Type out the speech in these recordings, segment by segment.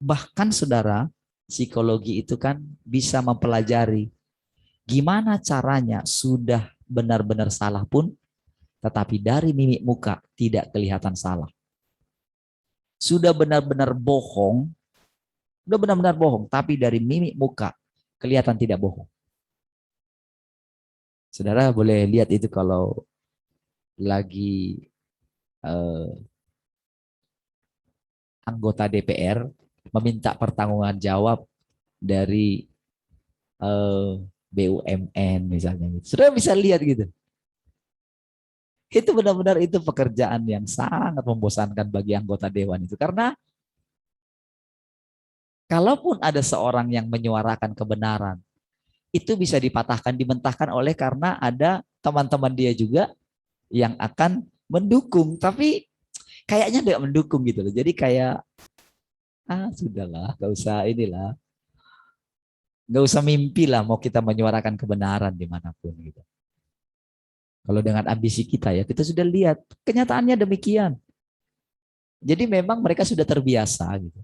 Bahkan saudara, psikologi itu kan bisa mempelajari gimana caranya sudah benar-benar salah pun, tetapi dari mimik muka tidak kelihatan salah. Sudah benar-benar bohong, udah benar-benar bohong, tapi dari mimik muka kelihatan tidak bohong. Saudara boleh lihat itu kalau lagi eh, anggota DPR meminta pertanggungjawaban jawab dari eh, BUMN misalnya. Saudara bisa lihat gitu. Itu benar-benar itu pekerjaan yang sangat membosankan bagi anggota dewan itu. Karena kalaupun ada seorang yang menyuarakan kebenaran, itu bisa dipatahkan, dimentahkan oleh karena ada teman-teman dia juga yang akan mendukung. Tapi kayaknya tidak mendukung gitu loh. Jadi kayak, sudahlah, gak usah inilah. Gak usah mimpi lah mau kita menyuarakan kebenaran dimanapun gitu. Kalau dengan ambisi kita ya, kita sudah lihat kenyataannya demikian. Jadi memang mereka sudah terbiasa gitu.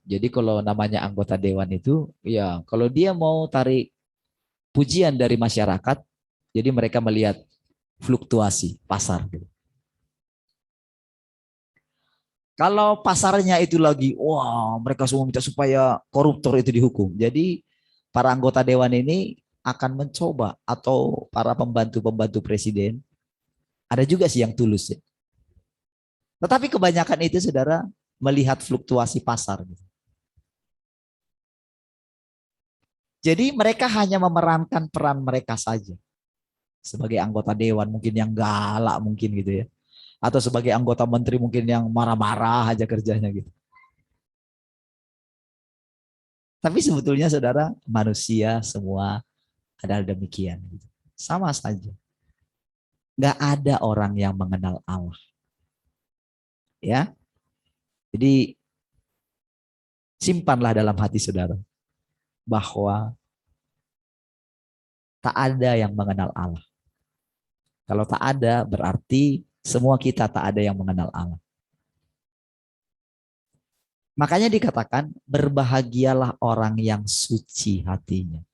Jadi kalau namanya anggota dewan itu, ya kalau dia mau tarik pujian dari masyarakat, jadi mereka melihat fluktuasi pasar. Gitu. Kalau pasarnya itu lagi, wah mereka semua minta supaya koruptor itu dihukum. Jadi para anggota dewan ini akan mencoba atau para pembantu-pembantu presiden, ada juga sih yang tulus ya. Tetapi kebanyakan itu saudara melihat fluktuasi pasar. Gitu. Jadi mereka hanya memerankan peran mereka saja. Sebagai anggota dewan mungkin yang galak mungkin gitu ya. Atau sebagai anggota menteri mungkin yang marah-marah aja kerjanya gitu. Tapi sebetulnya saudara manusia semua adalah demikian. Gitu. Sama saja. Nggak ada orang yang mengenal Allah. Ya, jadi simpanlah dalam hati saudara bahwa tak ada yang mengenal Allah. Kalau tak ada berarti semua kita tak ada yang mengenal Allah. Makanya dikatakan berbahagialah orang yang suci hatinya.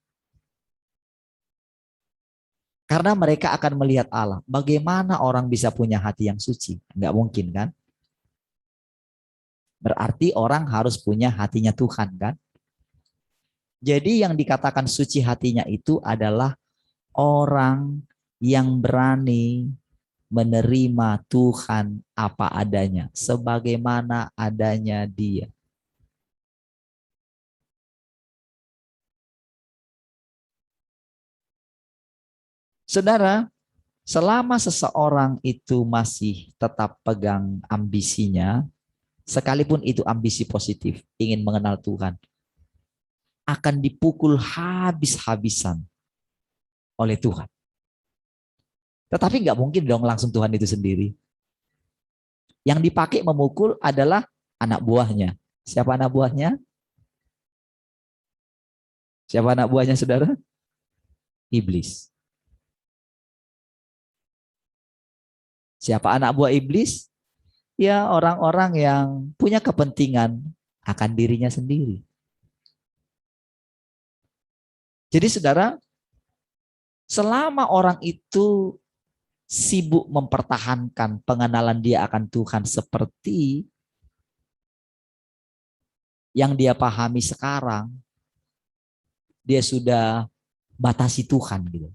Karena mereka akan melihat Allah. Bagaimana orang bisa punya hati yang suci? Enggak mungkin kan? Berarti orang harus punya hatinya Tuhan kan? Jadi yang dikatakan suci hatinya itu adalah orang yang berani menerima Tuhan apa adanya. Sebagaimana adanya dia. Saudara, selama seseorang itu masih tetap pegang ambisinya, sekalipun itu ambisi positif, ingin mengenal Tuhan, akan dipukul habis-habisan oleh Tuhan. Tetapi nggak mungkin dong langsung Tuhan itu sendiri. Yang dipakai memukul adalah anak buahnya. Siapa anak buahnya? Siapa anak buahnya saudara? Iblis. Siapa anak buah iblis? Ya orang-orang yang punya kepentingan akan dirinya sendiri. Jadi saudara, selama orang itu sibuk mempertahankan pengenalan dia akan Tuhan seperti yang dia pahami sekarang, dia sudah batasi Tuhan gitu.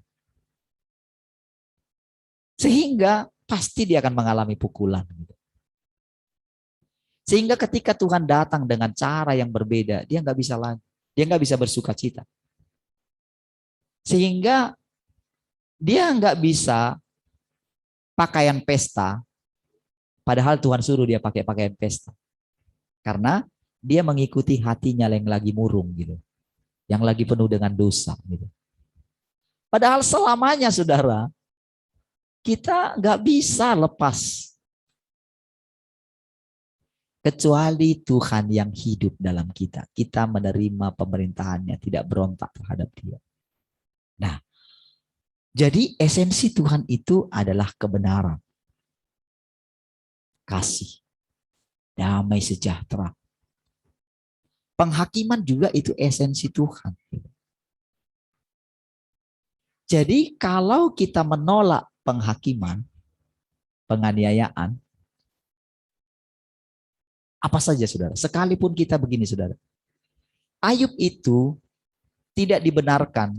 Sehingga pasti dia akan mengalami pukulan gitu. Sehingga ketika Tuhan datang dengan cara yang berbeda, dia nggak bisa lagi, dia nggak bisa bersuka cita. Sehingga dia nggak bisa pakaian pesta, padahal Tuhan suruh dia pakai pakaian pesta. Karena dia mengikuti hatinya yang lagi murung gitu, yang lagi penuh dengan dosa gitu. Padahal selamanya saudara, kita nggak bisa lepas kecuali Tuhan yang hidup dalam kita. Kita menerima pemerintahannya, tidak berontak terhadap dia. Nah, jadi esensi Tuhan itu adalah kebenaran, kasih. damai sejahtera. Penghakiman juga itu esensi Tuhan. Jadi kalau kita menolak penghakiman, penganiayaan, apa saja saudara, sekalipun kita begini saudara, Ayub itu tidak dibenarkan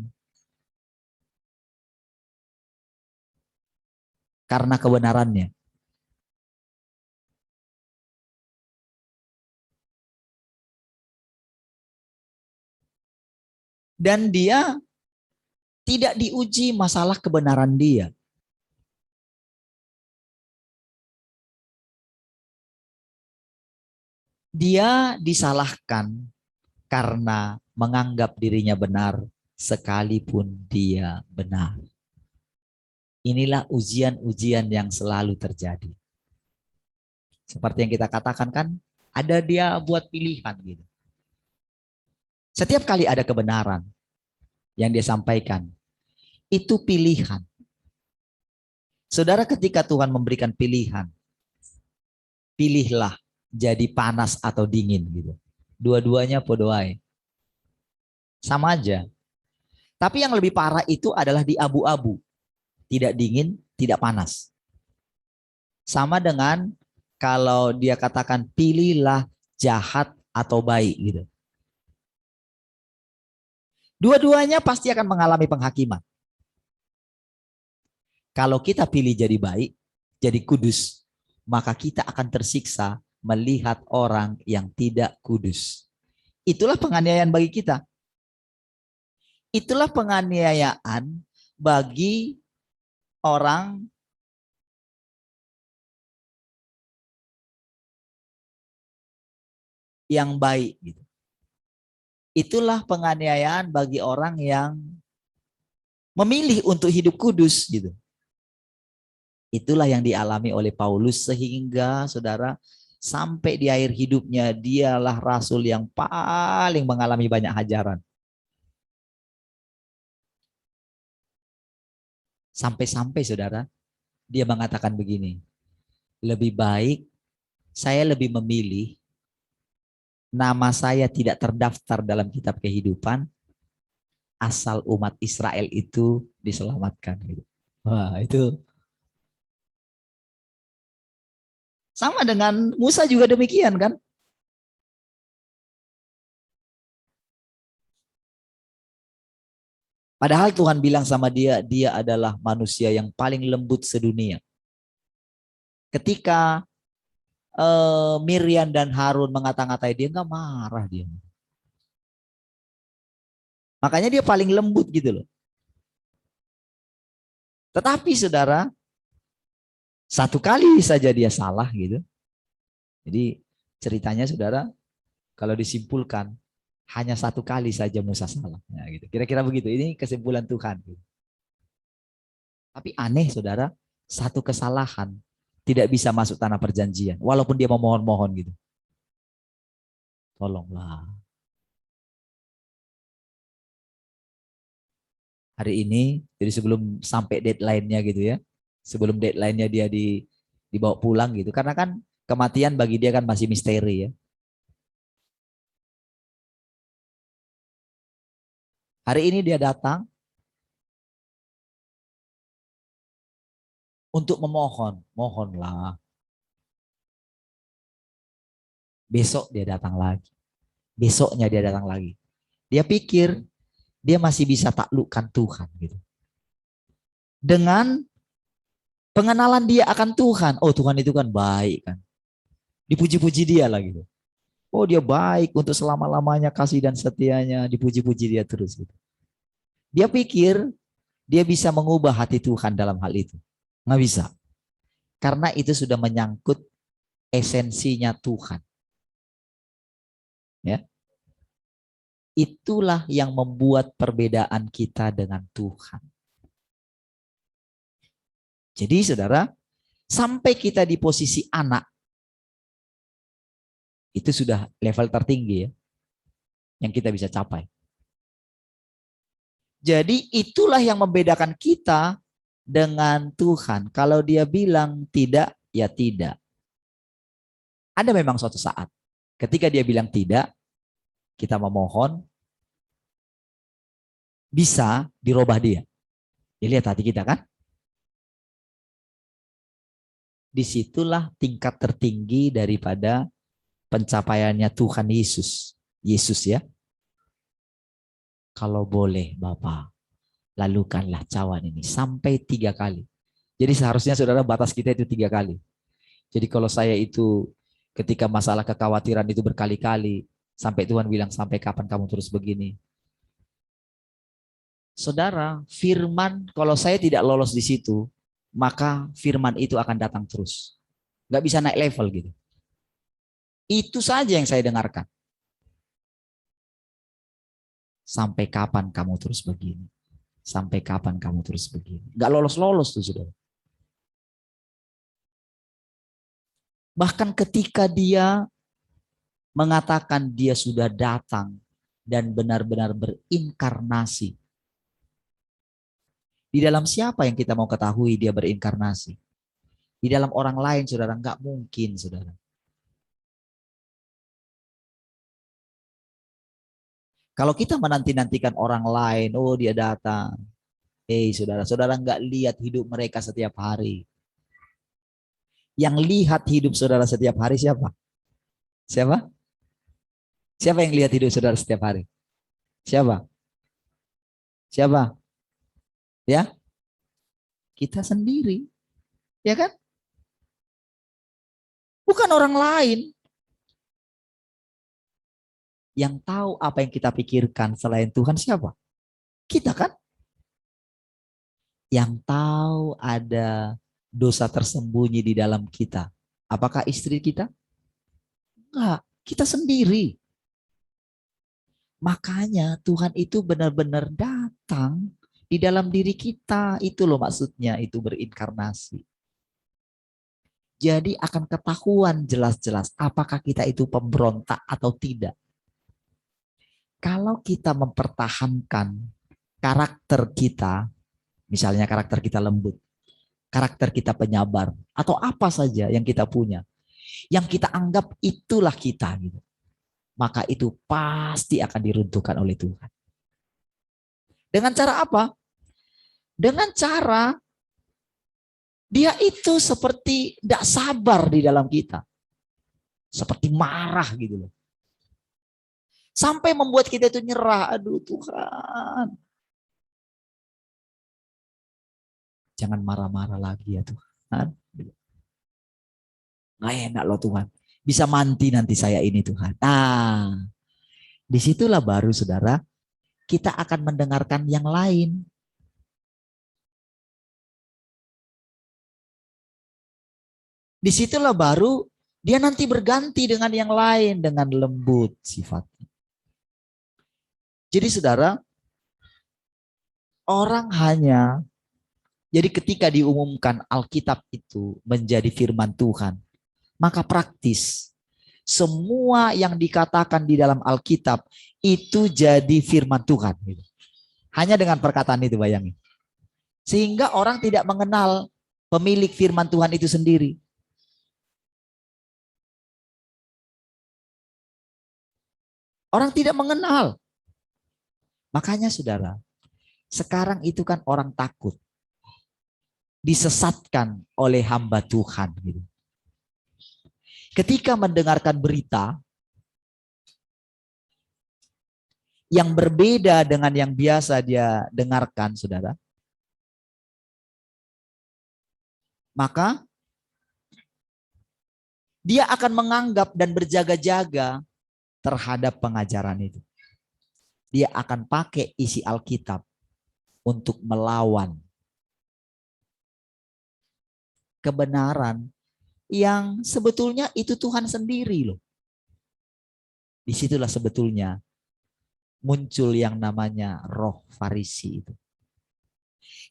karena kebenarannya. Dan dia tidak diuji masalah kebenaran dia. Dia disalahkan karena menganggap dirinya benar sekalipun dia benar. Inilah ujian-ujian yang selalu terjadi. Seperti yang kita katakan kan, ada dia buat pilihan gitu. Setiap kali ada kebenaran yang dia sampaikan, itu pilihan. Saudara, ketika Tuhan memberikan pilihan, pilihlah jadi panas atau dingin gitu. Dua-duanya podoai. Sama aja. Tapi yang lebih parah itu adalah di abu-abu. Tidak dingin, tidak panas. Sama dengan kalau dia katakan pilihlah jahat atau baik gitu. Dua-duanya pasti akan mengalami penghakiman. Kalau kita pilih jadi baik, jadi kudus, maka kita akan tersiksa melihat orang yang tidak kudus. Itulah penganiayaan bagi kita. Itulah penganiayaan bagi orang yang baik gitu. Itulah penganiayaan bagi orang yang memilih untuk hidup kudus gitu. Itulah yang dialami oleh Paulus sehingga saudara sampai di akhir hidupnya dialah rasul yang paling mengalami banyak hajaran. Sampai-sampai saudara dia mengatakan begini, lebih baik saya lebih memilih nama saya tidak terdaftar dalam kitab kehidupan asal umat Israel itu diselamatkan gitu. Wah, itu sama dengan Musa juga demikian kan? Padahal Tuhan bilang sama dia, dia adalah manusia yang paling lembut sedunia. Ketika Miriam dan Harun mengata-ngatai dia, nggak marah dia. Makanya dia paling lembut gitu loh. Tetapi saudara, satu kali saja dia salah gitu. Jadi ceritanya saudara, kalau disimpulkan, hanya satu kali saja Musa salah. Ya, gitu. Kira-kira begitu, ini kesimpulan Tuhan. Gitu. Tapi aneh saudara, satu kesalahan tidak bisa masuk tanah perjanjian. Walaupun dia memohon-mohon gitu. Tolonglah. Hari ini, jadi sebelum sampai deadline-nya gitu ya. Sebelum deadline-nya dia dibawa pulang gitu. Karena kan kematian bagi dia kan masih misteri ya. Hari ini dia datang untuk memohon. Mohonlah. Besok dia datang lagi. Besoknya dia datang lagi. Dia pikir dia masih bisa taklukkan Tuhan gitu. Dengan pengenalan dia akan Tuhan. Oh, Tuhan itu kan baik kan. Dipuji-puji dia lah gitu. Oh, dia baik untuk selama-lamanya, kasih dan setianya, dipuji-puji dia terus gitu. Dia pikir dia bisa mengubah hati Tuhan dalam hal itu. Nggak bisa. Karena itu sudah menyangkut esensinya Tuhan. Ya. Itulah yang membuat perbedaan kita dengan Tuhan. Jadi saudara, sampai kita di posisi anak, itu sudah level tertinggi ya, yang kita bisa capai. Jadi itulah yang membedakan kita dengan Tuhan. Kalau dia bilang tidak, ya tidak. Ada memang suatu saat ketika dia bilang tidak, kita memohon, bisa dirubah dia. Dilihat hati kita kan? Disitulah tingkat tertinggi daripada pencapaiannya Tuhan Yesus. Yesus ya. Kalau boleh Bapak, lalukanlah cawan ini sampai 3 kali. Jadi seharusnya saudara batas kita itu 3 kali. Jadi kalau saya itu ketika masalah kekhawatiran itu berkali-kali, sampai Tuhan bilang sampai kapan kamu terus begini. Saudara, firman kalau saya tidak lolos di situ, maka firman itu akan datang terus. Nggak bisa naik level gitu. Itu saja yang saya dengarkan. Sampai kapan kamu terus begini? Sampai kapan kamu terus begini? Nggak lolos-lolos tuh saudara. Bahkan ketika dia mengatakan dia sudah datang dan benar-benar berinkarnasi. Di dalam siapa yang kita mau ketahui dia berinkarnasi? Di dalam orang lain saudara, nggak mungkin saudara. Kalau kita menanti-nantikan orang lain, oh dia datang. Saudara-saudara nggak lihat hidup mereka setiap hari. Yang lihat hidup saudara setiap hari siapa? Siapa? Siapa yang lihat hidup saudara setiap hari? Siapa? Siapa? Ya, kita sendiri. Ya kan? Bukan orang lain. Yang tahu apa yang kita pikirkan selain Tuhan siapa? Kita kan? Yang tahu ada dosa tersembunyi di dalam kita. Apakah istri kita? Enggak, kita sendiri. Makanya Tuhan itu benar-benar datang di dalam diri kita. Itu loh maksudnya itu berinkarnasi. Jadi akan ketahuan jelas-jelas apakah kita itu pemberontak atau tidak. Kalau kita mempertahankan karakter kita, misalnya karakter kita lembut, karakter kita penyabar, atau apa saja yang kita punya, yang kita anggap itulah kita, gitu, maka itu pasti akan diruntuhkan oleh Tuhan. Dengan cara apa? Dengan cara dia itu seperti tidak sabar di dalam kita, seperti marah gitu loh, sampai membuat kita itu nyerah. Aduh Tuhan, jangan marah-marah lagi ya Tuhan. Nggak enak loh Tuhan. Bisa mati nanti saya ini Tuhan. Nah, disitulah baru saudara, kita akan mendengarkan yang lain. Disitulah baru dia nanti berganti dengan yang lain, dengan lembut sifatnya. Jadi saudara, orang hanya, jadi ketika diumumkan Alkitab itu menjadi firman Tuhan, maka praktis semua yang dikatakan di dalam Alkitab itu jadi firman Tuhan. Hanya dengan perkataan itu bayangin. Sehingga orang tidak mengenal pemilik firman Tuhan itu sendiri. Orang tidak mengenal. Makanya saudara, sekarang itu kan orang takut disesatkan oleh hamba Tuhan. Ketika mendengarkan berita yang berbeda dengan yang biasa dia dengarkan, saudara, maka dia akan menganggap dan berjaga-jaga terhadap pengajaran itu. Dia akan pakai isi Alkitab untuk melawan kebenaran yang sebetulnya itu Tuhan sendiri loh. Disitulah sebetulnya muncul yang namanya roh Farisi itu.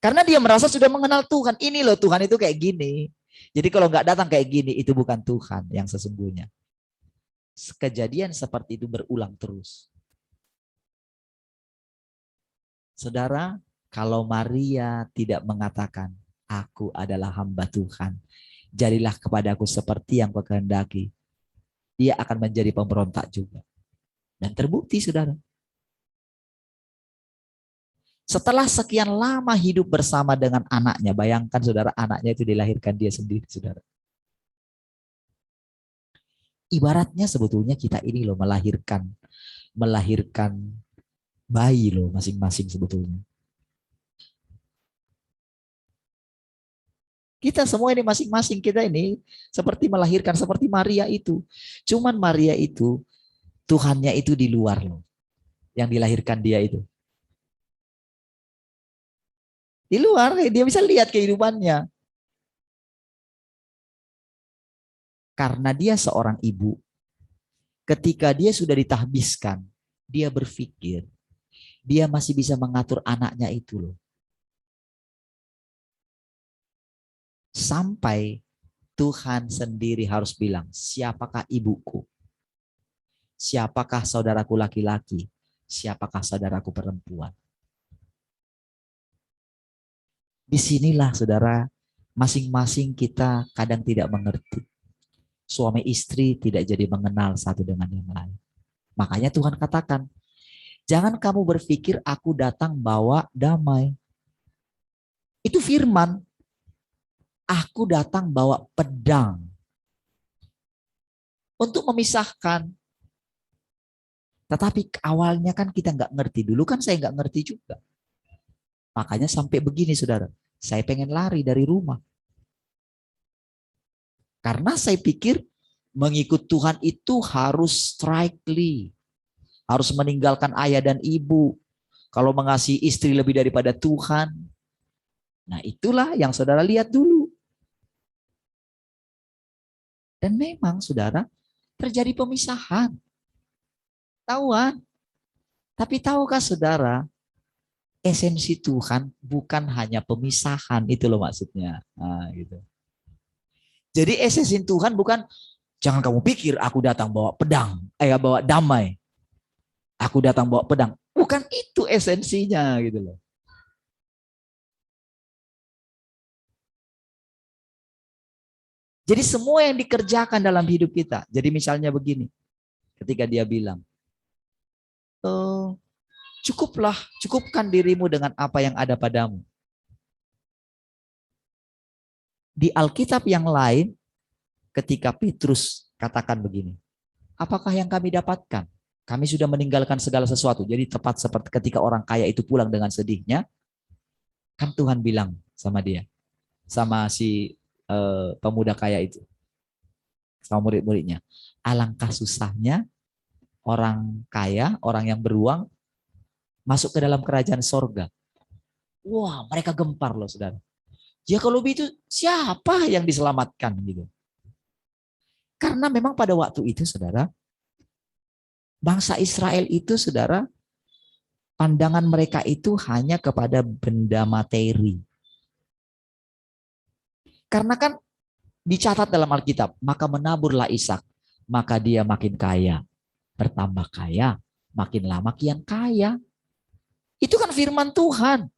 Karena dia merasa sudah mengenal Tuhan. Ini loh Tuhan itu kayak gini. Jadi kalau nggak datang kayak gini, itu bukan Tuhan yang sesungguhnya. Kejadian seperti itu berulang terus. Saudara, kalau Maria tidak mengatakan, aku adalah hamba Tuhan, jadilah kepadaku seperti yang kau kehendaki, dia akan menjadi pemberontak juga. Dan terbukti, saudara. Setelah sekian lama hidup bersama dengan anaknya, bayangkan saudara, anaknya itu dilahirkan dia sendiri, saudara. Ibaratnya sebetulnya kita ini loh melahirkan bayi loh masing-masing sebetulnya. Kita semua ini masing-masing kita ini seperti melahirkan, seperti Maria itu. Cuman Maria itu Tuhannya itu di luar loh, yang dilahirkan dia itu. Di luar, dia bisa lihat kehidupannya. Karena dia seorang ibu, ketika dia sudah ditahbiskan, dia berpikir, dia masih bisa mengatur anaknya itu loh. Sampai Tuhan sendiri harus bilang, siapakah ibuku? Siapakah saudaraku laki-laki? Siapakah saudaraku perempuan? Disinilah saudara, masing-masing kita kadang tidak mengerti. Suami istri tidak jadi mengenal satu dengan yang lain. Makanya Tuhan katakan, jangan kamu berpikir aku datang bawa damai. Itu firman. Aku datang bawa pedang. Untuk memisahkan. Tetapi awalnya kan kita nggak ngerti. Dulu kan saya nggak ngerti juga. Makanya sampai begini saudara. Saya pengen lari dari rumah. Karena saya pikir mengikut Tuhan itu harus strictly. Harus meninggalkan ayah dan ibu. Kalau mengasihi istri lebih daripada Tuhan. Nah itulah yang saudara lihat dulu. Dan memang saudara terjadi pemisahan. Tahuan. Tapi tahukah saudara, esensi Tuhan bukan hanya pemisahan, itu loh maksudnya. Nah, gitu. Jadi esensi Tuhan bukan, jangan kamu pikir aku datang bawa pedang, bawa damai. Aku datang bawa pedang. Bukan itu esensinya gitu loh. Jadi semua yang dikerjakan dalam hidup kita. Jadi misalnya begini, ketika dia bilang, cukupkan dirimu dengan apa yang ada padamu. Di Alkitab yang lain, ketika Petrus katakan begini, apakah yang kami dapatkan? Kami sudah meninggalkan segala sesuatu. Jadi tepat seperti ketika orang kaya itu pulang dengan sedihnya, kan Tuhan bilang sama dia, sama si pemuda kaya itu, sama murid-muridnya, alangkah susahnya orang kaya, orang yang beruang, masuk ke dalam kerajaan sorga. Wah, mereka gempar loh saudara. Ya kalau begitu siapa yang diselamatkan gitu. Karena memang pada waktu itu saudara, bangsa Israel itu saudara, pandangan mereka itu hanya kepada benda materi. Karena kan dicatat dalam Alkitab, maka menaburlah Ishak, maka dia makin kaya, bertambah kaya, makin lama kian kaya. Itu kan firman Tuhan.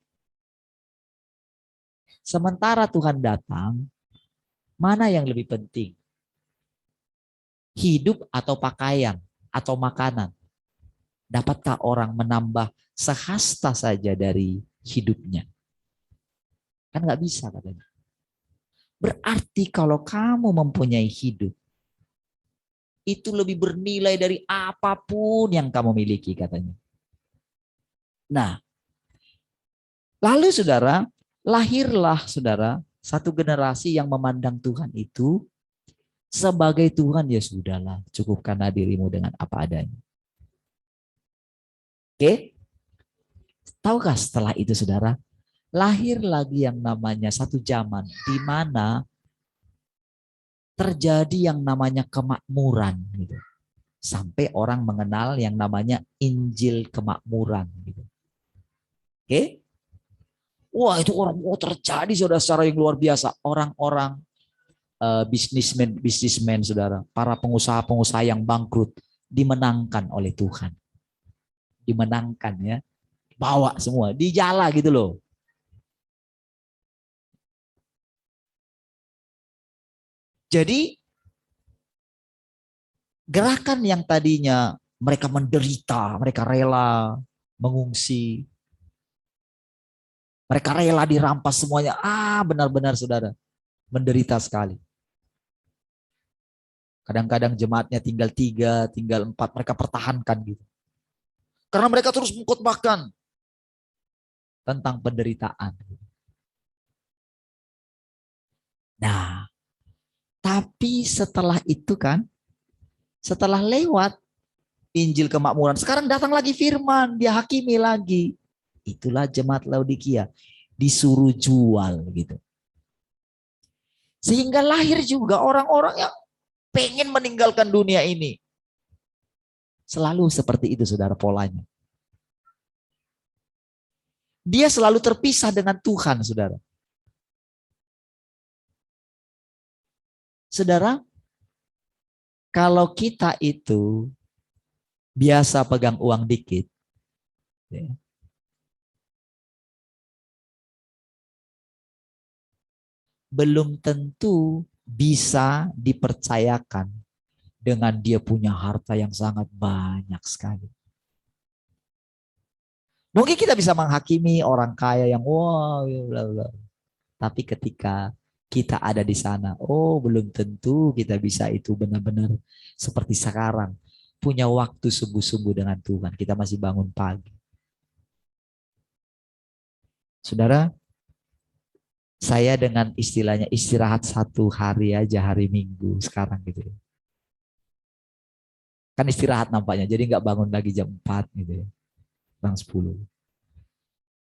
Sementara Tuhan datang, mana yang lebih penting? Hidup atau pakaian atau makanan? Dapatkah orang menambah sehasta saja dari hidupnya? Kan nggak bisa katanya. Berarti kalau kamu mempunyai hidup, itu lebih bernilai dari apapun yang kamu miliki katanya. Nah, lalu saudara, lahirlah saudara, satu generasi yang memandang Tuhan itu sebagai Tuhan, ya sudahlah, cukupkanlah dirimu dengan apa adanya. Oke? Tahukah setelah itu saudara, lahir lagi yang namanya satu zaman di mana terjadi yang namanya kemakmuran gitu. Sampai orang mengenal yang namanya Injil kemakmuran gitu. Oke? Wah, itu orang terjadi saudara secara yang luar biasa. Orang-orang bisnismen saudara, para pengusaha-pengusaha yang bangkrut dimenangkan oleh Tuhan. Dimenangkan ya. Bawa semua, dijala gitu loh. Jadi Gerakan yang tadinya mereka menderita, mereka rela mengungsi, mereka rela dirampas semuanya. Benar-benar saudara, menderita sekali. Kadang-kadang jemaatnya tinggal 3, tinggal 4, mereka pertahankan gitu. Karena mereka terus mengkhotbahkan tentang penderitaan. Nah, tapi setelah itu kan, setelah lewat Injil kemakmuran, sekarang datang lagi firman, dia hakimi lagi. Itulah jemaat Laodikia, disuruh jual gitu. Sehingga lahir juga orang-orang yang pengen meninggalkan dunia ini. Selalu seperti itu saudara polanya. Dia selalu terpisah dengan Tuhan saudara. Saudara, kalau kita itu biasa pegang uang dikit, ya, belum tentu bisa dipercayakan dengan dia punya harta yang sangat banyak sekali. Mungkin kita bisa menghakimi orang kaya yang wow, bla bla. Tapi ketika kita ada di sana, belum tentu kita bisa itu benar-benar seperti sekarang. Punya waktu subuh-subuh dengan Tuhan. Kita masih bangun pagi. Saudara, saya dengan istilahnya istirahat 1 hari aja, hari Minggu sekarang gitu ya. Kan istirahat nampaknya, jadi nggak bangun lagi jam 4 gitu ya. Jam 10.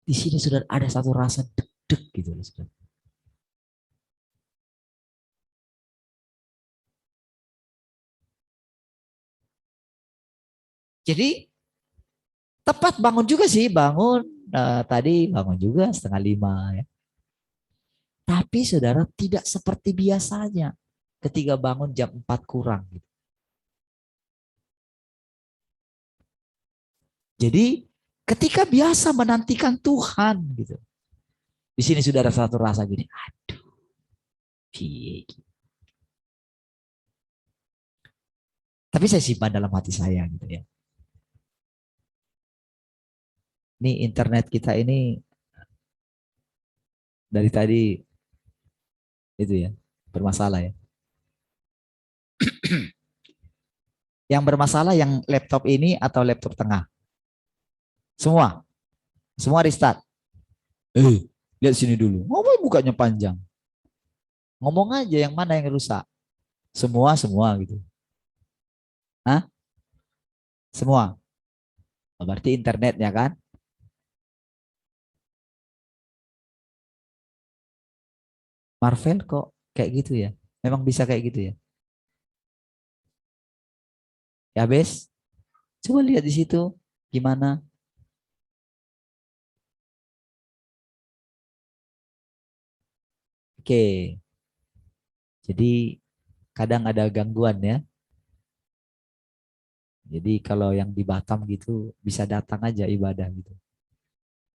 Di sini sudah ada satu rasa deg-deg gitu loh, saudara. Jadi tepat bangun juga sih, bangun tadi bangun juga 4:30 ya. Tapi saudara tidak seperti biasanya ketika bangun jam 4 kurang. Gitu. Jadi ketika biasa menantikan Tuhan gitu. Di sini sudah ada satu rasa gini, aduh, tapi saya simpan dalam hati saya gitu ya. Ini internet kita ini dari tadi itu ya bermasalah ya. Yang bermasalah yang laptop ini atau laptop tengah? Semua, semua restart. Lihat sini dulu. Ngomong bukanya panjang. Ngomong aja yang mana yang rusak. Semua gitu. Hah? Semua. Berarti internetnya kan? Marvel kok kayak gitu ya? Memang bisa kayak gitu ya? Ya bes, coba lihat di situ gimana. Oke, jadi kadang ada gangguan ya. Jadi kalau yang di Batam gitu bisa datang aja ibadah gitu.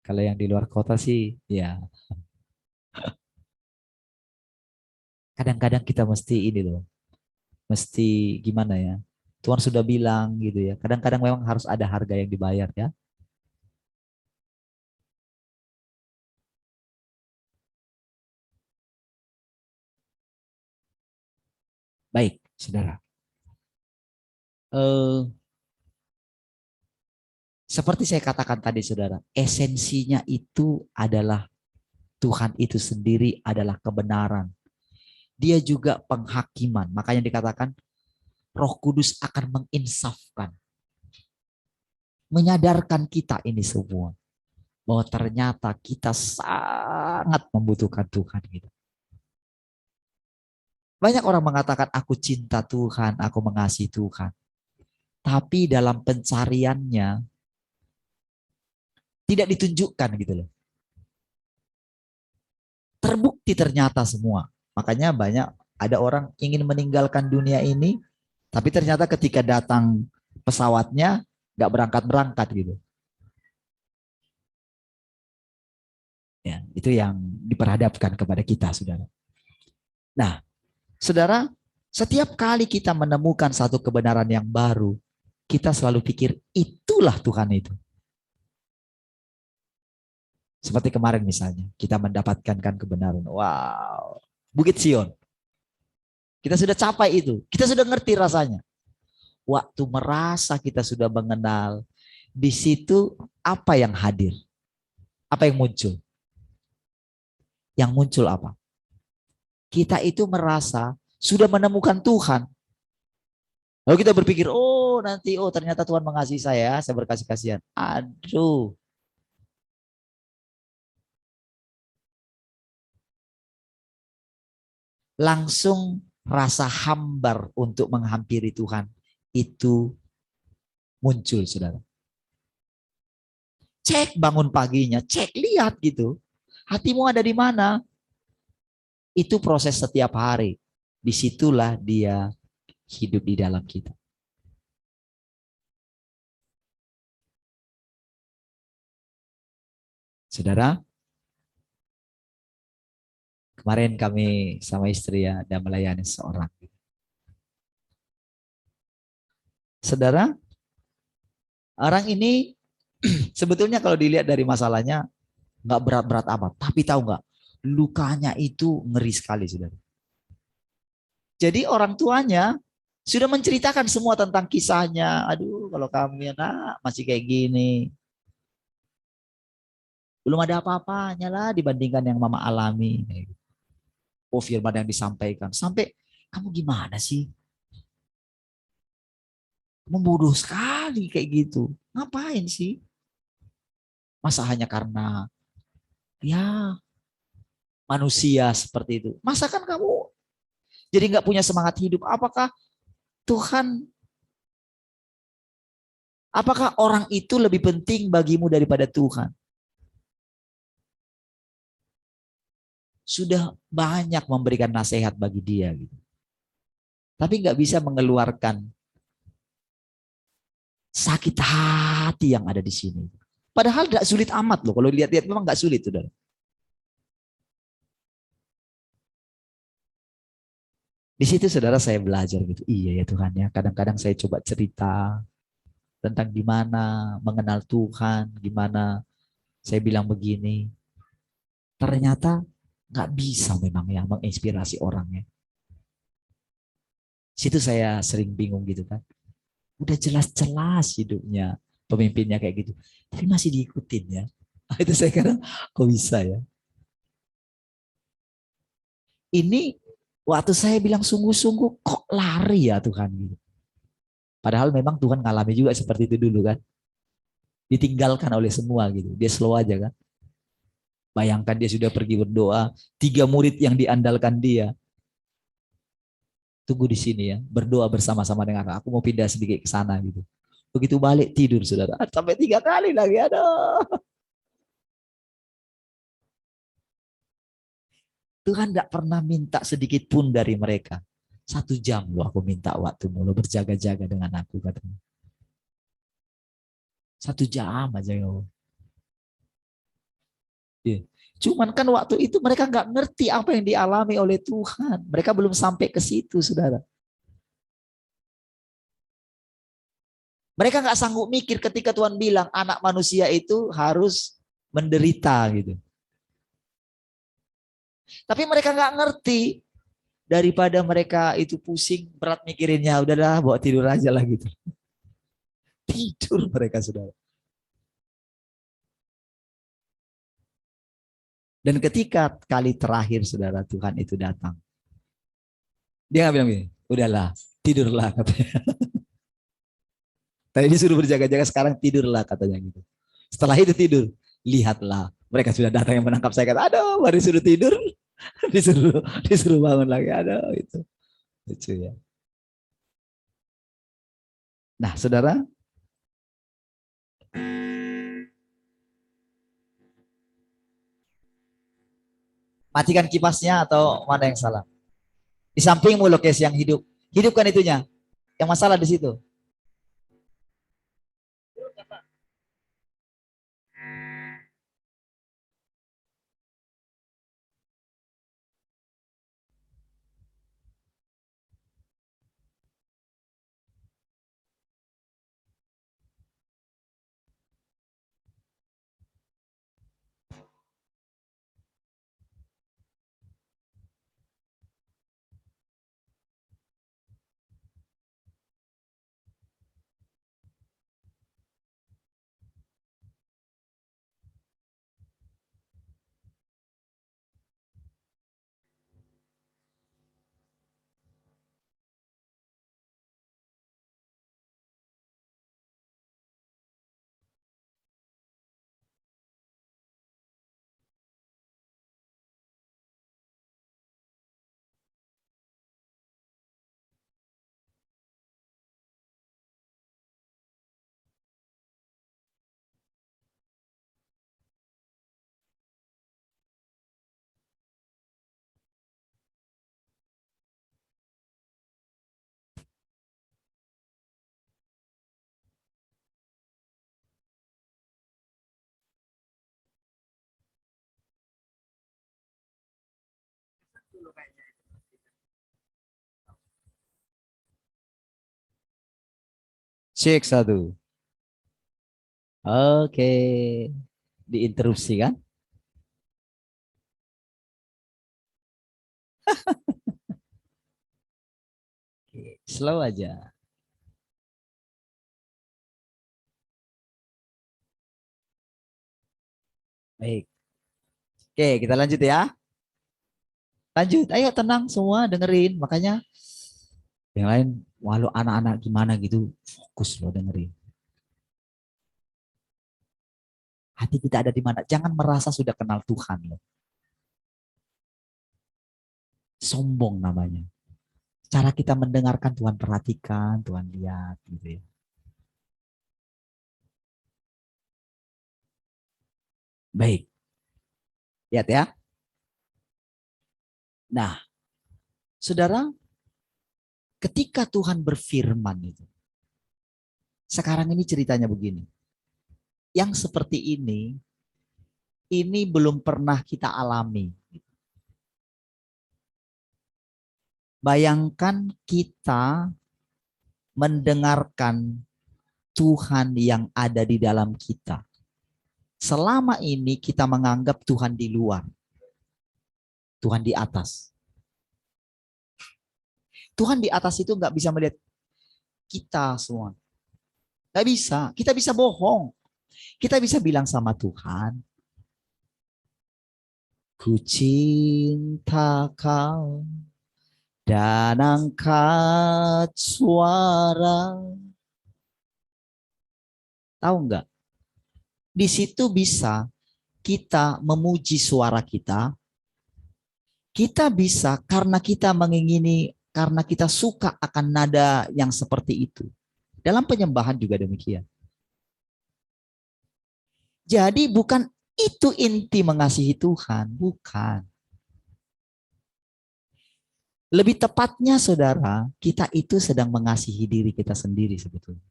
Kalau yang di luar kota sih ya kadang-kadang kita mesti ini loh. Mesti gimana ya? Tuhan sudah bilang gitu ya. Kadang-kadang memang harus ada harga yang dibayar ya. Baik, saudara. Eh, Seperti saya katakan tadi, saudara, esensinya itu adalah Tuhan itu sendiri adalah kebenaran. Dia juga penghakiman. Makanya dikatakan Roh Kudus akan menginsafkan, menyadarkan kita ini semua bahwa ternyata kita sangat membutuhkan Tuhan gitu. Banyak orang mengatakan aku cinta Tuhan, aku mengasihi Tuhan. Tapi dalam pencariannya tidak ditunjukkan gitu loh. Terbukti ternyata semua. Makanya banyak ada orang ingin meninggalkan dunia ini, tapi ternyata ketika datang pesawatnya nggak berangkat-berangkat gitu. Ya, itu yang diperhadapkan kepada kita, saudara. Nah, saudara, Setiap kali kita menemukan satu kebenaran yang baru, kita selalu pikir itulah Tuhan itu. Seperti kemarin misalnya, kita mendapatkan kan kebenaran. Wow, Bukit Sion. Kita sudah capai itu. Kita sudah ngerti rasanya. Waktu merasa kita sudah mengenal, di situ apa yang hadir? Apa yang muncul? Yang muncul apa? Kita itu merasa sudah menemukan Tuhan. Lalu kita berpikir, oh nanti, oh ternyata Tuhan mengasihi saya berkasih kasihan. Aduh, langsung rasa hambar untuk menghampiri Tuhan itu muncul, saudara. Cek bangun paginya, cek lihat gitu. Hatimu ada di mana? Itu proses setiap hari. Disitulah dia hidup di dalam kita. Saudara, kemarin kami sama istri ya, dan melayani seorang. Saudara, orang ini sebetulnya kalau dilihat dari masalahnya nggak berat-berat amat. Tapi tahu nggak, lukanya itu ngeri sekali, saudara. Jadi orang tuanya sudah menceritakan semua tentang kisahnya. Aduh, kalau kami nak masih kayak gini. Belum ada apa-apanya lah dibandingkan yang mama alami. Oh, firman yang disampaikan. Sampai, kamu gimana sih? Membodoh sekali kayak gitu. Ngapain sih? Masa hanya karena ya manusia seperti itu. Masa kan kamu jadi nggak punya semangat hidup? Tuhan, apakah orang itu lebih penting bagimu daripada Tuhan? Sudah banyak memberikan nasihat bagi dia, gitu. Tapi nggak bisa mengeluarkan sakit hati yang ada di sini. Padahal tidak sulit amat loh. Kalau lihat-lihat memang nggak sulit, saudara. Di situ saudara saya belajar gitu. Iya ya Tuhan ya. Kadang-kadang saya coba cerita tentang gimana mengenal Tuhan, gimana saya bilang begini. Ternyata nggak bisa memang ya menginspirasi orangnya. Situ saya sering bingung gitu kan. Udah jelas-jelas hidupnya pemimpinnya kayak gitu. Tapi masih diikutin ya. Itu saya kira kok bisa ya. Ini waktu saya bilang sungguh-sungguh kok lari ya Tuhan gitu. Padahal memang Tuhan ngalami juga seperti itu dulu kan. Ditinggalkan oleh semua gitu. Dia slow aja kan. Bayangkan dia sudah pergi berdoa. 3 murid yang diandalkan dia. Tunggu di sini ya. Berdoa bersama-sama dengan aku. Aku mau pindah sedikit ke sana gitu. Begitu balik tidur saudara. Sampai 3 kali lagi. Aduh. Tuhan nggak pernah minta sedikit pun dari mereka. 1 jam loh aku minta waktumu. Lo berjaga-jaga dengan aku katanya. 1 jam aja ya. Iya. Cuman kan waktu itu mereka nggak ngerti apa yang dialami oleh Tuhan. Mereka belum sampai ke situ, saudara. Mereka nggak sanggup mikir ketika Tuhan bilang anak manusia itu harus menderita gitu. Tapi mereka nggak ngerti. Daripada mereka itu pusing, berat mikirinnya, udahlah bawa tidur aja lah gitu. Tidur mereka, saudara. Dan ketika kali terakhir, saudara, Tuhan itu datang. Dia nggak bilang gini, udahlah, tidurlah katanya. Tadi disuruh berjaga-jaga, sekarang tidurlah katanya gitu. Setelah itu tidur, lihatlah mereka sudah datang yang menangkap saya. Kata, aduh, baru disuruh tidur, disuruh disuruh bangun lagi. Aduh, itu lucu ya. Nah, saudara, matikan kipasnya atau mana yang salah? Di sampingmu lokasi yang hidup. Hidupkan itunya. Yang masalah di situ. Cek satu. Oke. Diinterupsi kan? Oke, slow aja. Baik. Oke, kita lanjut ya. Lanjut. Ayo tenang semua dengerin. Makanya yang lain, walau anak-anak gimana gitu, fokus lo dengerin. Hati kita ada di mana? Jangan merasa sudah kenal Tuhan lo. Sombong namanya. Cara kita mendengarkan Tuhan perhatikan, Tuhan lihat gitu ya. Baik. Lihat ya. Nah, saudara, ketika Tuhan berfirman itu, sekarang ini ceritanya begini. Yang seperti ini belum pernah kita alami. Bayangkan kita mendengarkan Tuhan yang ada di dalam kita. Selama ini kita menganggap Tuhan di luar. Tuhan di atas. Tuhan di atas itu nggak bisa melihat kita semua. Nggak bisa. Kita bisa bohong. Kita bisa bilang sama Tuhan, ku cinta kau dan angkat suara. Tahu nggak? Di situ bisa kita memuji suara kita. Kita bisa karena kita mengingini, karena kita suka akan nada yang seperti itu. Dalam penyembahan juga demikian. Jadi bukan itu inti mengasihi Tuhan, bukan. Lebih tepatnya saudara, kita itu sedang mengasihi diri kita sendiri sebetulnya.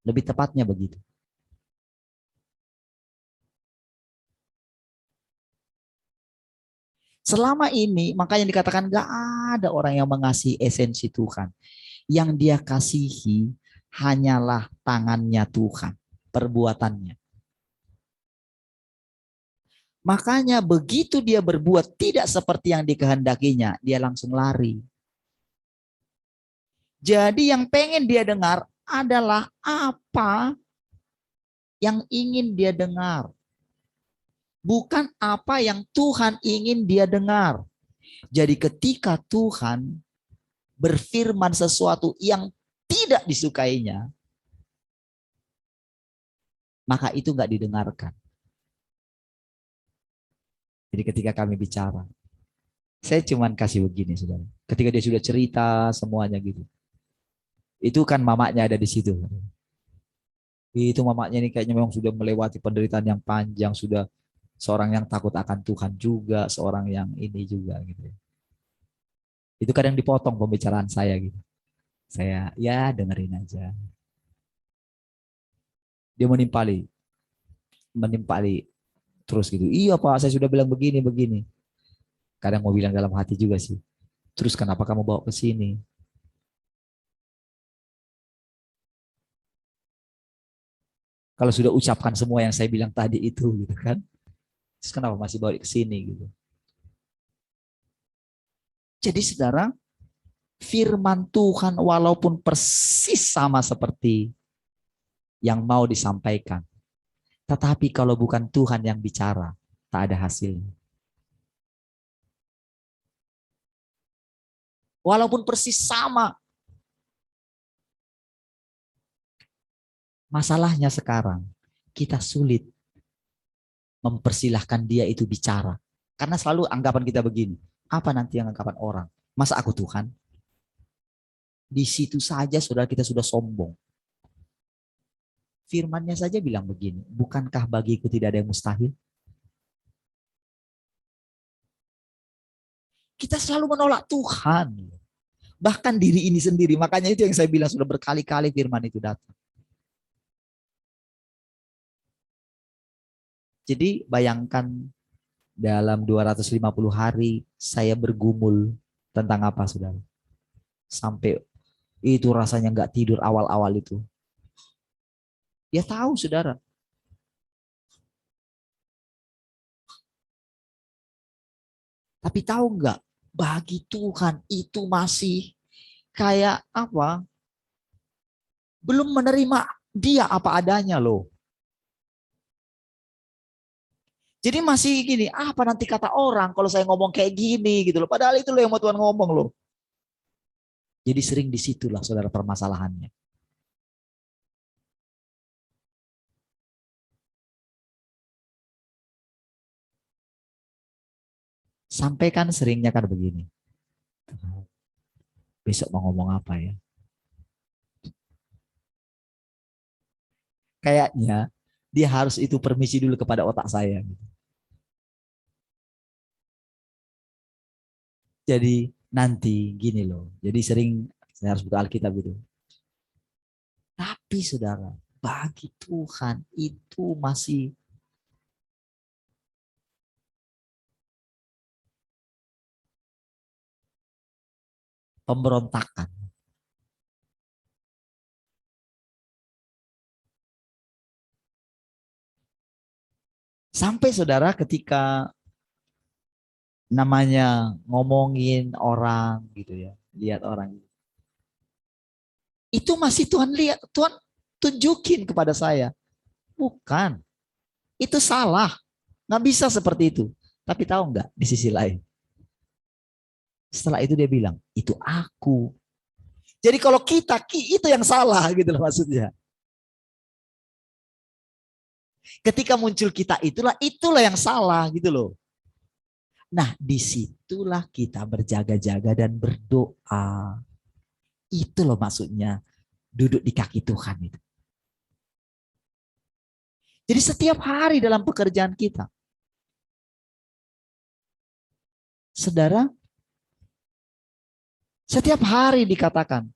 Lebih tepatnya begitu. Selama ini makanya dikatakan gak ada orang yang mengasihi esensi Tuhan. Yang dia kasihi hanyalah tangannya Tuhan, perbuatannya. Makanya begitu dia berbuat tidak seperti yang dikehendakinya, dia langsung lari. Jadi yang pengen dia dengar adalah apa yang ingin dia dengar. Bukan apa yang Tuhan ingin dia dengar. Jadi ketika Tuhan berfirman sesuatu yang tidak disukainya, maka itu nggak didengarkan. Jadi ketika kami bicara, saya cuman kasih begini, saudara. Ketika dia sudah cerita semuanya gitu, itu kan mamanya ada di situ. Itu mamanya ini kayaknya memang sudah melewati penderitaan yang panjang, sudah seorang yang takut akan Tuhan juga, seorang yang ini juga gitu. Itu kadang dipotong pembicaraan saya gitu. Saya ya dengerin aja. Dia menimpali terus gitu. Iya Pak, saya sudah bilang begini begini. Kadang mau bilang dalam hati juga sih. Terus kenapa kamu bawa ke sini? Kalau sudah ucapkan semua yang saya bilang tadi itu gitu kan. Terus kenapa masih bawa ke sini gitu. Jadi saudara, firman Tuhan walaupun persis sama seperti yang mau disampaikan. Tetapi kalau bukan Tuhan yang bicara, tak ada hasilnya. Walaupun persis sama. Masalahnya sekarang, kita sulit mempersilahkan dia itu bicara. Karena selalu anggapan kita begini, apa nanti yang anggapan orang? Masa aku Tuhan? Di situ saja saudara kita sudah sombong. Firman-Nya saja bilang begini, bukankah bagiku tidak ada yang mustahil? Kita selalu menolak Tuhan. Bahkan diri ini sendiri. Makanya itu yang saya bilang sudah berkali-kali firman itu datang. Jadi bayangkan Dalam 250 hari saya bergumul tentang apa, saudara? Sampai itu rasanya nggak tidur awal-awal itu. Dia tahu, saudara. Tapi tahu nggak? Bagi Tuhan itu masih kayak apa? Belum menerima dia apa adanya loh. Jadi masih gini, apa nanti kata orang kalau saya ngomong kayak gini gitu loh. Padahal itu loh yang mau Tuhan ngomong loh. Jadi sering disitulah saudara permasalahannya. Sampai kan seringnya kan begini. Besok mau ngomong apa ya? Kayaknya dia harus itu permisi dulu kepada otak saya. Jadi nanti gini loh. Jadi sering saya harus buka Alkitab gitu. Tapi saudara, bagi Tuhan itu masih pemberontakan. Sampai saudara ketika namanya ngomongin orang gitu ya, lihat orang. Itu masih Tuhan lihat, Tuhan tunjukin kepada saya. Bukan, itu salah. Nggak bisa seperti itu. Tapi tahu nggak di sisi lain? Setelah itu dia bilang, itu aku. Jadi kalau kita, itu yang salah gitu loh maksudnya. Ketika muncul kita itulah yang salah gitu loh. Nah disitulah kita berjaga-jaga dan berdoa. Itu loh maksudnya duduk di kaki Tuhan itu. Jadi setiap hari dalam pekerjaan kita, saudara, setiap hari dikatakan,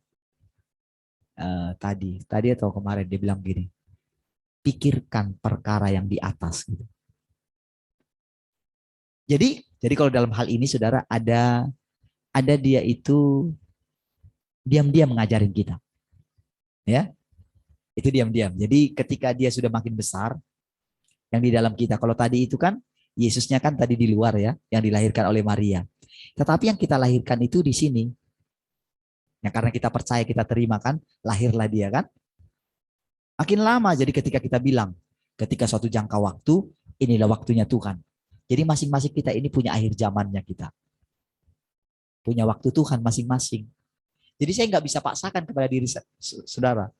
tadi atau kemarin dia bilang gini, pikirkan perkara yang di atas gitu. Jadi kalau dalam hal ini saudara ada dia itu diam-diam mengajarin kita. Ya, itu diam-diam. Jadi ketika dia sudah makin besar yang di dalam kita. Kalau tadi itu kan Yesusnya kan tadi di luar ya, yang dilahirkan oleh Maria. Tetapi yang kita lahirkan itu di sini. Ya karena kita percaya, kita terima kan, lahirlah dia kan. Makin lama jadi ketika kita bilang, ketika suatu jangka waktu, inilah waktunya Tuhan. Jadi masing-masing kita ini punya akhir zamannya kita. Punya waktu Tuhan masing-masing. Jadi saya nggak bisa paksakan kepada diri saudara.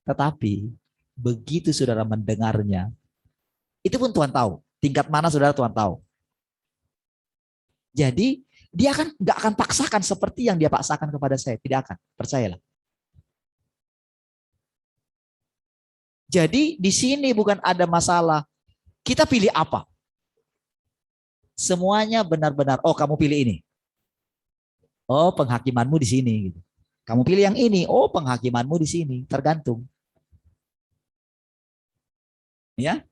Tetapi begitu saudara mendengarnya, itu pun Tuhan tahu. Tingkat mana saudara Tuhan tahu. Jadi dia kan nggak akan paksakan seperti yang dia paksakan kepada saya. Tidak akan, percayalah. Jadi di sini bukan ada masalah. Kita pilih apa? Semuanya benar-benar, oh kamu pilih ini. Oh penghakimanmu di sini. Gitu. Kamu pilih yang ini, oh penghakimanmu di sini. Tergantung. Ya.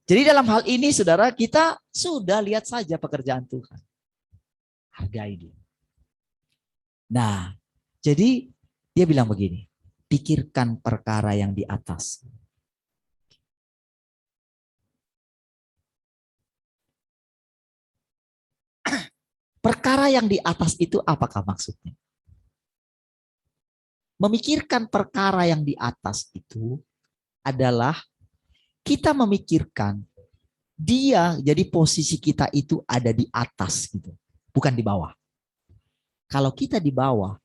Jadi dalam hal ini saudara kita sudah lihat saja pekerjaan Tuhan. Hargai dia. Nah, jadi dia bilang begini, pikirkan perkara yang di atas. Perkara yang di atas itu apakah maksudnya? Memikirkan perkara yang di atas itu adalah kita memikirkan dia, jadi posisi kita itu ada di atas gitu, bukan di bawah. Kalau kita di bawah,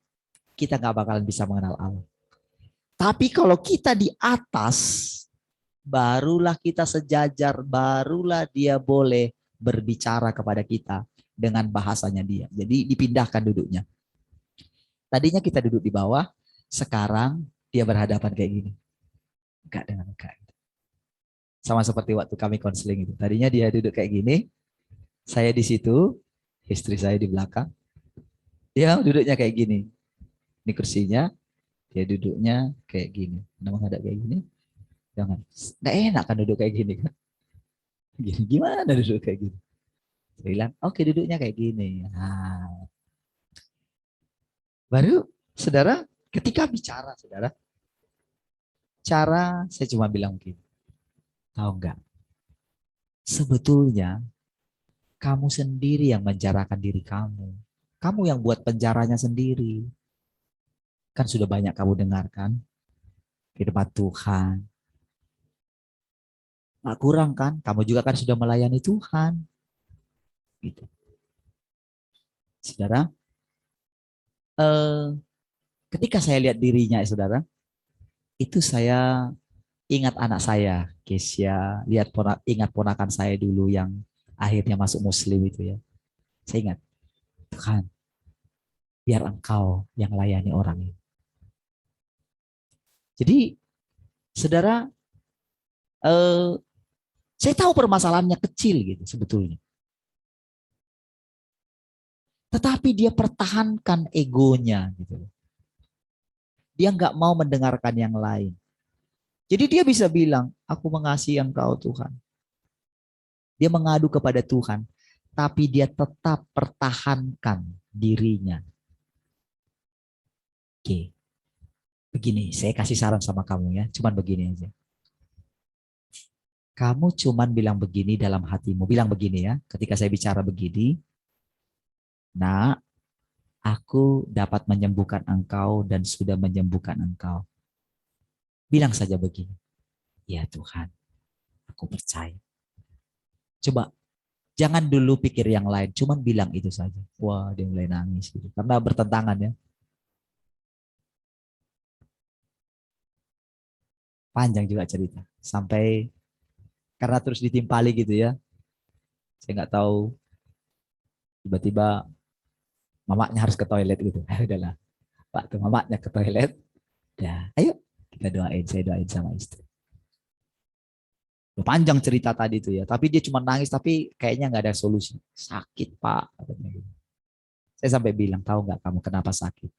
kita nggak bakalan bisa mengenal Allah. Tapi kalau kita di atas, barulah kita sejajar, barulah dia boleh berbicara kepada kita dengan bahasanya dia. Jadi dipindahkan duduknya. Tadinya kita duduk di bawah, sekarang dia berhadapan kayak gini. Enggak dengan enggak. Sama seperti waktu kami konseling itu. Tadinya dia duduk kayak gini, saya di situ, istri saya di belakang. Dia duduknya kayak gini. Ini kursinya, dia duduknya kayak gini. Nama ada kayak gini? Jangan. Nggak enak kan duduk kayak gini kan? Gini, gimana duduk kayak gini? Saya bilang, oke duduknya kayak gini. Nah, baru saudara ketika bicara saudara, cara saya cuma bilang begini, tahu nggak? Sebetulnya kamu sendiri yang menjarakan diri kamu. Kamu yang buat penjaranya sendiri. Kan sudah banyak kamu dengarkan firman Tuhan. Nggak kurang kan? Kamu juga kan sudah melayani Tuhan. Gitu. Saudara, eh, ketika saya lihat dirinya, saudara, itu saya ingat anak saya, Kesia, ingat ponakan saya dulu yang akhirnya masuk Muslim itu ya. Saya ingat, Tuhan, biar Engkau yang layani orang ini. Jadi, saudara, eh, saya tahu permasalahannya kecil gitu sebetulnya. Tetapi dia pertahankan egonya gitu. Dia nggak mau mendengarkan yang lain. Jadi dia bisa bilang, aku mengasihi Engkau Tuhan. Dia mengadu kepada Tuhan, tapi dia tetap pertahankan dirinya. Oke, begini, saya kasih saran sama kamu ya, cuman begini aja. Kamu cuman bilang begini dalam hatimu, bilang begini ya, ketika saya bicara begini, nah, aku dapat menyembuhkan engkau dan sudah menyembuhkan engkau. Bilang saja begini, ya Tuhan, aku percaya. Coba jangan dulu pikir yang lain, cuman bilang itu saja. Wah, dia mulai nangis gitu. Karena bertentangan ya. Panjang juga cerita. Sampai karena terus ditimpali gitu ya. Saya nggak tahu tiba-tiba mamanya harus ke toilet gitu. Udahlah, Pak tuh mamanya ke toilet. Ya, ayo kita doain, saya doain sama istri. Panjang cerita tadi tuh ya, tapi dia cuma nangis tapi kayaknya nggak ada solusi. Sakit Pak. Gitu. Saya sampai bilang, tahu nggak kamu kenapa sakit?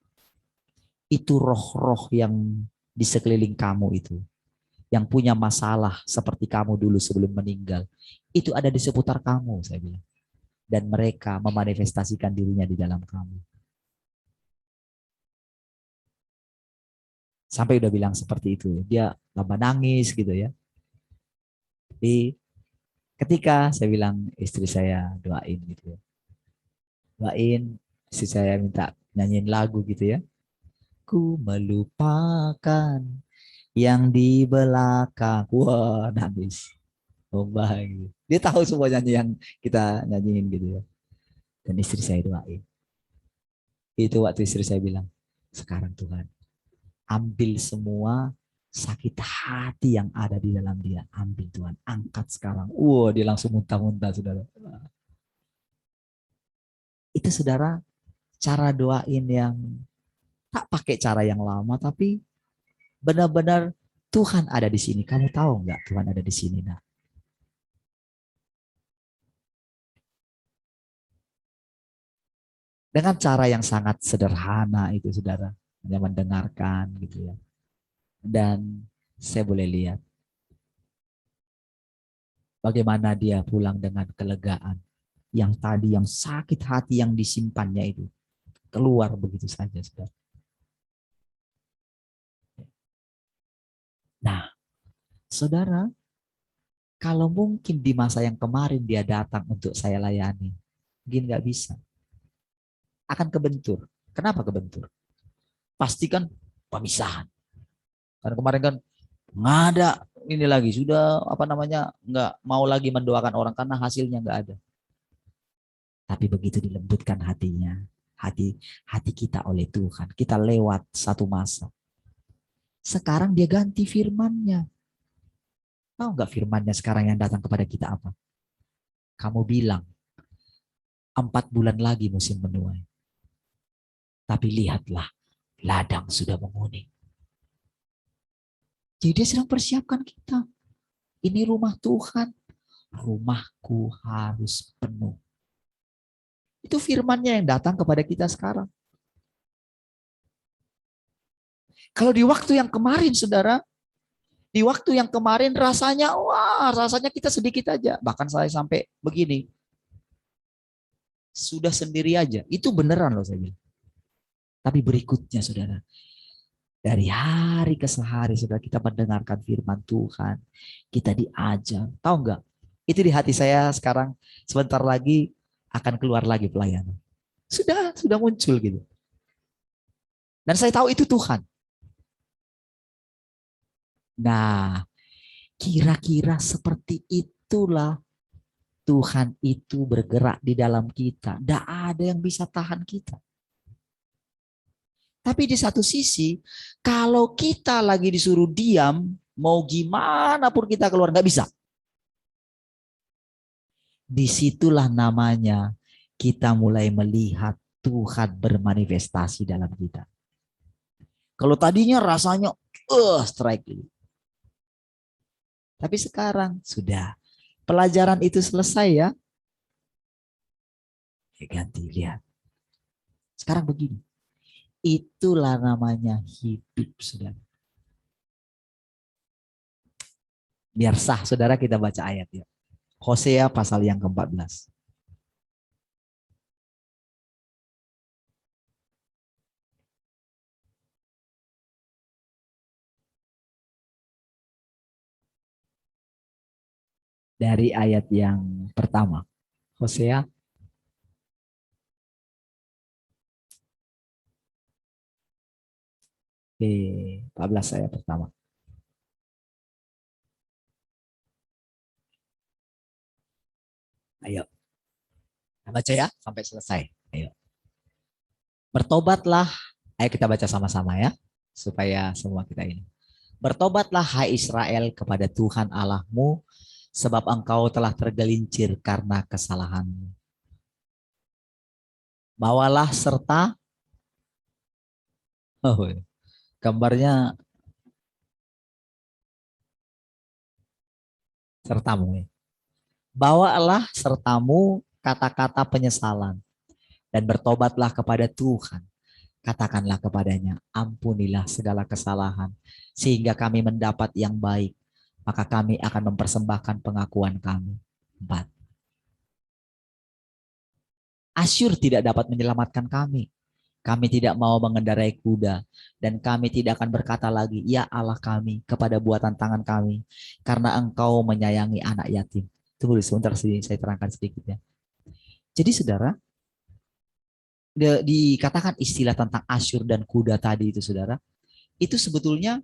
Itu roh-roh yang di sekeliling kamu itu, yang punya masalah seperti kamu dulu sebelum meninggal, itu ada di seputar kamu, saya bilang. Dan mereka memanifestasikan dirinya di dalam kamu. Sampai udah bilang seperti itu. Dia lama nangis gitu ya. Tapi ketika saya bilang istri saya doain gitu ya. Doain, istri saya minta nyanyiin lagu gitu ya. Ku melupakan yang di belakang. Wah, nangis. Lomba gitu. Dia tahu semua nyanyi yang kita nyanyiin gitu ya. Dan istri saya doain. Itu waktu istri saya bilang, sekarang Tuhan, ambil semua sakit hati yang ada di dalam dia. Ambil Tuhan, angkat sekarang. Wah, dia langsung muntah-muntah, saudara. Itu saudara, cara doain yang tak pakai cara yang lama, tapi benar-benar Tuhan ada di sini. Kamu tahu nggak Tuhan ada di sini? Nah, dengan cara yang sangat sederhana itu, saudara, hanya mendengarkan gitu ya. Dan saya boleh lihat bagaimana dia pulang dengan kelegaan. Yang tadi yang sakit hati yang disimpannya itu keluar begitu saja, saudara. Nah, saudara, kalau mungkin di masa yang kemarin dia datang untuk saya layani, mungkin nggak bisa. Akan kebentur. Kenapa kebentur? Pastikan pemisahan. Karena kemarin kan nggak ada ini lagi, sudah apa namanya, nggak mau lagi mendoakan orang karena hasilnya nggak ada. Tapi begitu dilembutkan hatinya, hati hati kita oleh Tuhan, kita lewat satu masa. Sekarang dia ganti firman-Nya. Tahu nggak firman-Nya sekarang yang datang kepada kita apa? Kamu bilang 4 bulan lagi musim menuai. Tapi lihatlah, ladang sudah menguning. Jadi dia sedang persiapkan kita. Ini rumah Tuhan. Rumahku harus penuh. Itu firman-Nya yang datang kepada kita sekarang. Kalau di waktu yang kemarin, saudara, di waktu yang kemarin rasanya, wah, rasanya kita sedikit aja. Bahkan saya sampai begini, sudah sendiri aja. Itu beneran loh saya bilang. Tapi berikutnya saudara, dari hari ke hari saudara kita mendengarkan firman Tuhan. Kita diajar. Tahu nggak? Itu di hati saya sekarang sebentar lagi akan keluar lagi pelayanan. Sudah muncul gitu. Dan saya tahu itu Tuhan. Nah, kira-kira seperti itulah Tuhan itu bergerak di dalam kita. Tidak ada yang bisa tahan kita. Tapi di satu sisi, kalau kita lagi disuruh diam, mau gimana pun kita keluar, nggak bisa. Disitulah namanya kita mulai melihat Tuhan bermanifestasi dalam kita. Kalau tadinya rasanya, strike. Tapi sekarang sudah. Pelajaran itu selesai ya. Ganti, lihat. Sekarang begini. Itulah namanya hidup, saudara. Biar sah, saudara, kita baca ayat ya. Hosea pasal yang ke-14. Dari ayat yang pertama. Hosea 14 ayat pertama. Ayo. Baca ya sampai selesai. Ayo. Bertobatlah. Ayo kita baca sama-sama ya. Supaya semua kita ini. Bertobatlah hai Israel kepada Tuhan Allahmu. Sebab engkau telah tergelincir karena kesalahanmu. Bawalah serta. Oh, gambarnya sertamu. Bawalah sertamu kata-kata penyesalan. Dan bertobatlah kepada Tuhan. Katakanlah kepadanya, ampunilah segala kesalahan, sehingga kami mendapat yang baik. Maka kami akan mempersembahkan pengakuan kami. 4. Asyur tidak dapat menyelamatkan kami. Kami tidak mau mengendarai kuda. Dan kami tidak akan berkata lagi, ya Allah kami, kepada buatan tangan kami. Karena engkau menyayangi anak yatim. Tunggu sebentar, saya terangkan sedikit ya. Jadi saudara, dikatakan istilah tentang Asyur dan kuda tadi itu saudara, itu sebetulnya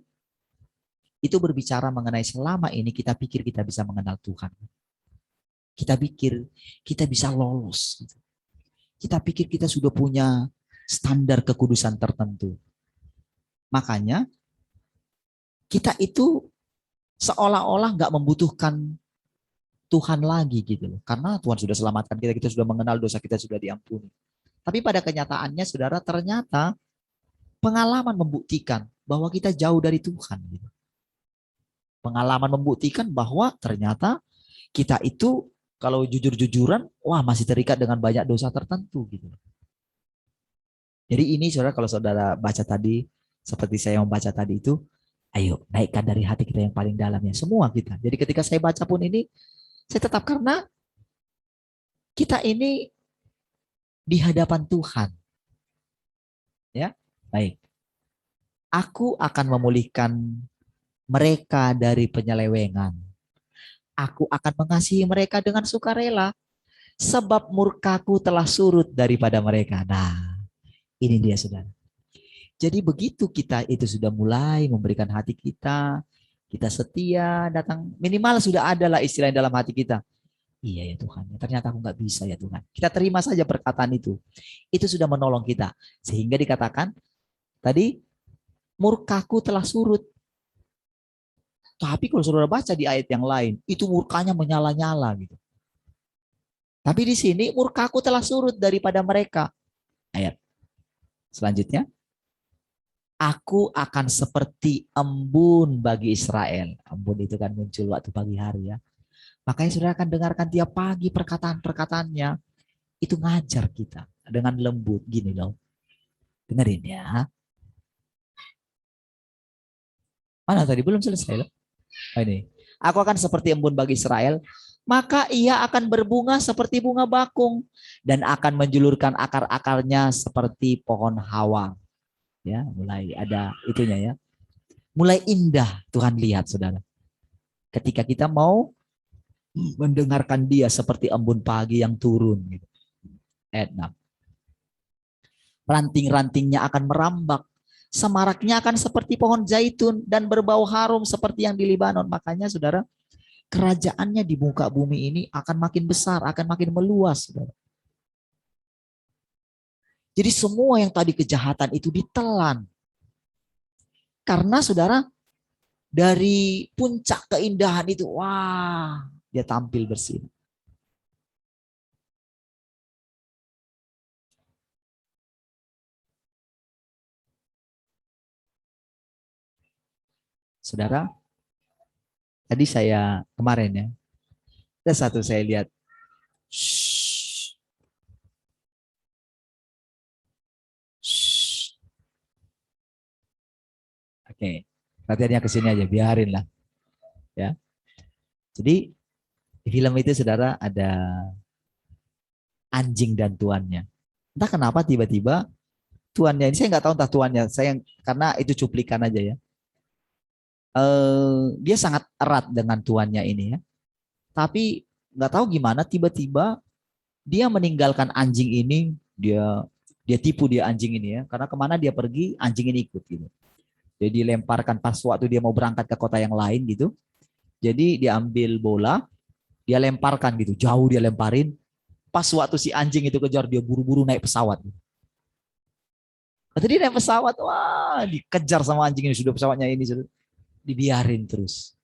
itu berbicara mengenai selama ini kita pikir kita bisa mengenal Tuhan. Kita pikir kita bisa lolos. Kita pikir kita sudah punya standar kekudusan tertentu. Makanya kita itu seolah-olah nggak membutuhkan Tuhan lagi gitu loh. Karena Tuhan sudah selamatkan kita, kita sudah mengenal dosa kita sudah diampuni. Tapi pada kenyataannya saudara ternyata pengalaman membuktikan bahwa kita jauh dari Tuhan. Gitu. Pengalaman membuktikan bahwa ternyata kita itu kalau jujur-jujuran, wah masih terikat dengan banyak dosa tertentu gitu. Jadi ini saudara kalau saudara baca tadi, seperti saya membaca tadi itu, ayo naikkan dari hati kita yang paling dalamnya, semua kita. Jadi ketika saya baca pun ini, saya tetap karena kita ini di hadapan Tuhan. Ya, baik. Aku akan memulihkan mereka dari penyelewengan. Aku akan mengasihi mereka dengan sukarela, sebab murkaku telah surut daripada mereka. Nah, ini dia saudara. Jadi begitu kita itu sudah mulai memberikan hati kita, kita setia datang, minimal sudah ada lah istilah dalam hati kita. Iya ya Tuhan, ternyata aku nggak bisa ya Tuhan. Kita terima saja perkataan itu. Itu sudah menolong kita. Sehingga dikatakan tadi, murkaku telah surut. Tapi kalau saudara baca di ayat yang lain, itu murkanya menyala-nyala gitu. Tapi di sini murkaku telah surut daripada mereka. Ayat selanjutnya. Aku akan seperti embun bagi Israel. Embun itu kan muncul waktu pagi hari ya. Makanya saudara akan dengarkan tiap pagi perkataan-perkataannya. Itu ngajar kita dengan lembut. Gini loh. Dengerin ya. Mana tadi? Belum selesai loh. Oh, ini. Aku akan seperti embun bagi Israel. maka ia akan berbunga seperti bunga bakung dan akan menjulurkan akar-akarnya seperti pohon hawang. Ya, mulai ada itunya ya. Mulai indah Tuhan lihat, saudara. Ketika kita mau mendengarkan dia seperti embun pagi yang turun. Gitu. Ayat 6. Ranting-rantingnya akan merambak. Semaraknya akan seperti pohon zaitun dan berbau harum seperti yang di Libanon. Makanya saudara, kerajaannya di muka bumi ini akan makin besar, akan makin meluas. Saudara. Jadi semua yang tadi kejahatan itu ditelan. Karena saudara, dari puncak keindahan itu, wah, dia tampil bersih. Saudara, tadi saya kemarin ya, ada satu saya lihat. Shh, shh. Oke, perhatiannya ke sini aja, biarin lah. Ya. Jadi di film itu saudara ada anjing dan tuannya. Entah kenapa tiba-tiba tuannya ini, saya nggak tahu entah tuannya, saya karena itu cuplikan aja ya. Dia sangat erat dengan tuannya ini ya. Tapi nggak tahu gimana tiba-tiba dia meninggalkan anjing ini, dia tipu dia anjing ini ya. Karena kemana dia pergi anjing ini ikut gitu. Jadi dilemparkan pas waktu dia mau berangkat ke kota yang lain gitu. Jadi dia ambil bola, dia lemparkan gitu, jauh dia lemparin. Pas waktu si anjing itu kejar, dia buru-buru naik pesawat. Tadi naik pesawat, wah dikejar sama anjing ini, sudah pesawatnya ini sudah dibiarin terus.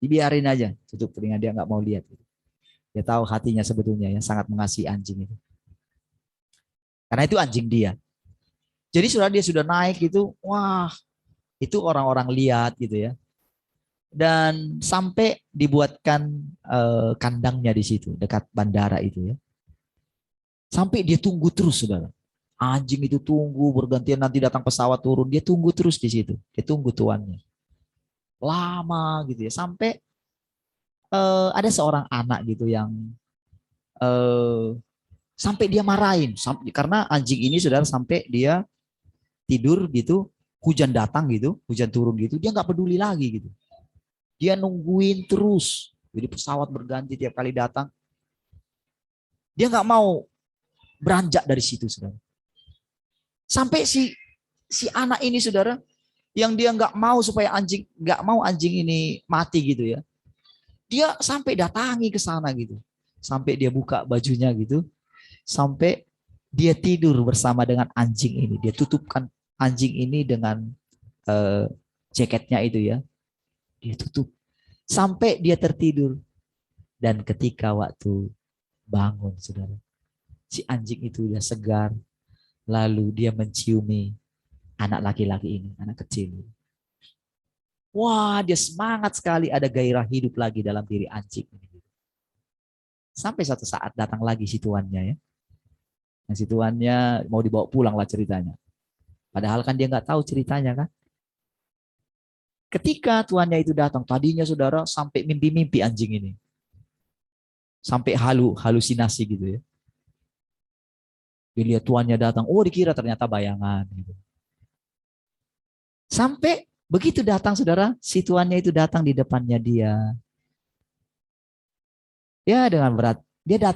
Dibiarin aja, tutup telinga, dia nggak mau lihat. Dia tahu hatinya sebetulnya ya sangat mengasihi anjing itu. Karena itu anjing dia. Jadi sudah dia sudah naik gitu, wah itu orang-orang lihat gitu ya. Dan sampai dibuatkan kandangnya di situ dekat bandara itu ya. Sampai dia tunggu terus saudara. Anjing itu tunggu bergantian, nanti datang pesawat turun, dia tunggu terus di situ. Dia tunggu tuannya. Lama gitu ya. Sampai ada seorang anak gitu yang sampai dia marahin. Karena anjing ini saudara sampai dia tidur gitu, hujan datang gitu, hujan turun gitu, dia nggak peduli lagi gitu. Dia nungguin terus. Jadi pesawat berganti tiap kali datang. Dia nggak mau beranjak dari situ, saudara. Sampai si anak ini, saudara, yang dia nggak mau supaya nggak mau anjing ini mati gitu ya. Dia sampai datangi ke sana gitu. Sampai dia buka bajunya gitu. Sampai dia tidur bersama dengan anjing ini. Dia tutupkan anjing ini dengan eh, jaketnya itu ya. Dia tutup. Sampai dia tertidur. Dan ketika waktu bangun, saudara, si anjing itu udah segar. Lalu dia menciumi anak laki-laki ini, anak kecil. Wah, dia semangat sekali, ada gairah hidup lagi dalam diri anjing ini. Sampai satu saat datang lagi si tuannya ya. Nah, si tuannya mau dibawa pulang lah ceritanya. Padahal kan dia nggak tahu ceritanya kan. Ketika tuannya itu datang, tadinya saudara sampai mimpi-mimpi anjing ini. Sampai halusinasi gitu ya. Dia lihat tuannya datang, oh dikira ternyata bayangan. Gitu. Sampai begitu datang saudara, si tuannya itu datang di depannya dia. Ya dengan berat, dia datang.